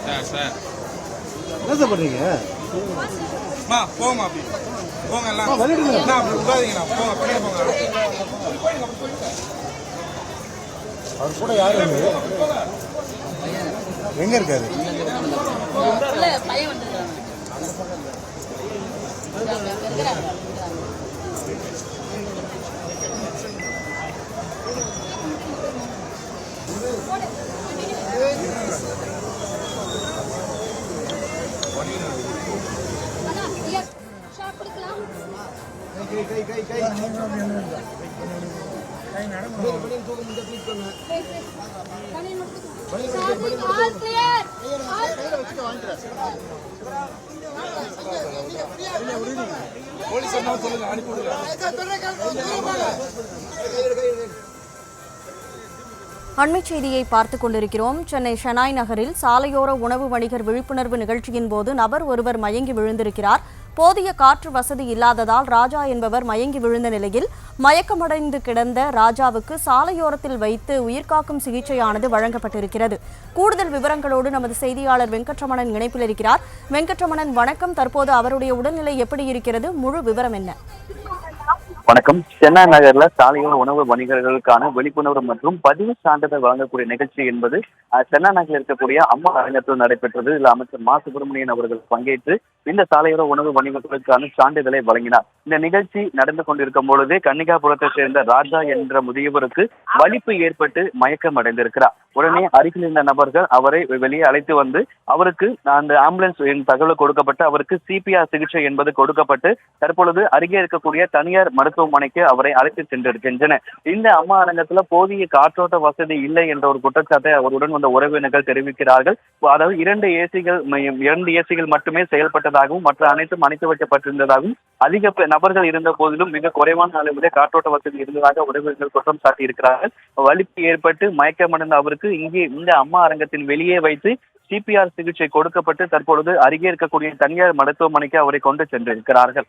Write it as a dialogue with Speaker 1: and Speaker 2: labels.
Speaker 1: Sir
Speaker 2: என்ன sir பண்ணுறீங்க?
Speaker 1: போங்கம்மா அப்படி போங்க எல்லாம் அப்படி விடாதீங்கண்ணா போங்க பின்னாடி போங்க.
Speaker 2: அவர் கூட யார் வந்து எங்கே இருக்காரு?
Speaker 1: போலீஸ் சொல்லுங்க அனுப்பி விடுங்க.
Speaker 3: அண்மைச் செய்தியை பார்த்துக் கொண்டிருக்கிறோம். சென்னை ஷெனாய் நகரில் சாலையோர உணவு வணிகர் விழிப்புணர்வு நிகழ்ச்சியின் போது நபர் ஒருவர் மயங்கி விழுந்திருக்கிறார். போதிய காற்று வசதி இல்லாததால் ராஜா என்பவர் மயங்கி விழுந்த நிலையில் மயக்கமடைந்து கிடந்த ராஜாவுக்கு சாலையோரத்தில் வைத்து உயிர்காக்கும் சிகிச்சையானது வழங்கப்பட்டிருக்கிறது. கூடுதல் விவரங்களோடு நமது செய்தியாளர் வெங்கட்ரமணன் இணைப்பில் இருக்கிறார். வெங்கட்ரமணன், வணக்கம். தற்போது அவருடைய உடல்நிலை எப்படி இருக்கிறது? முழு விவரம் என்ன?
Speaker 4: வணக்கம். சென்னை நகர்ல சாலையோர உணவு வணிகர்களுக்கான விழிப்புணர்வு மற்றும் பதிவு சான்றிதழ் வழங்கக்கூடிய நிகழ்ச்சி என்பது சென்னை நகரில் இருக்கக்கூடிய அம்மா அரங்கத்தில் நடைபெற்றது. இதில் அமைச்சர் மா சுப்பிரமணியன் அவர்கள் பங்கேற்று இந்த சாலையோர உணவு வணிகர்களுக்கான சான்றிதழை வழங்கினார். இந்த நிகழ்ச்சி நடந்து கொண்டிருக்கும் பொழுதே கன்னிகாபுரத்தை சேர்ந்த ராஜா என்ற முதியவருக்கு வலிப்பு ஏற்பட்டு மயக்கம் அடைந்திருக்கிறார். உடனே அருகில் இருந்த நபர்கள் அவரை வெளியே அழைத்து வந்து அவருக்கு அந்த ஆம்புலன்ஸ் தகவல் கொடுக்கப்பட்டு அவருக்கு சிபிஆர் சிகிச்சை என்பது கொடுக்கப்பட்டு தற்பொழுது அருகே இருக்கக்கூடிய தனியார் மருத்துவமனைக்கு அவரை அழைத்து சென்றிருக்கின்றனர். இந்த அம்மா அரங்கத்துல போதிய காற்றோட்ட வசதி இல்லை என்ற ஒரு குற்றச்சாட்டை அவருடன் வந்த உறவினர்கள் தெரிவிக்கிறார்கள். அதாவது இரண்டு ஏசிகள் மட்டுமே செயல்பட்டதாகவும் மற்ற அனைத்தும் அணைத்து வைக்கப்பட்டிருந்ததாகவும் அதிக நபர்கள் இருந்த போதிலும் மிக குறைவான அளவிலே காற்றோட்ட வசதி இருந்ததாக உறவினர்கள் குற்றம் சாட்டி இருக்கிறார்கள். வலிப்பு ஏற்பட்டு மயக்கமடைந்த அவருக்கு இங்கே இந்த அம்மா அரங்கத்தின் வெளியே வைத்து சிபிஆர் சிகிச்சை கொடுக்கப்பட்டு தற்பொழுது அருகே இருக்கக்கூடிய தனியார் மருத்துவமனைக்கு அவரை கொண்டு சென்றிருக்கிறார்கள்.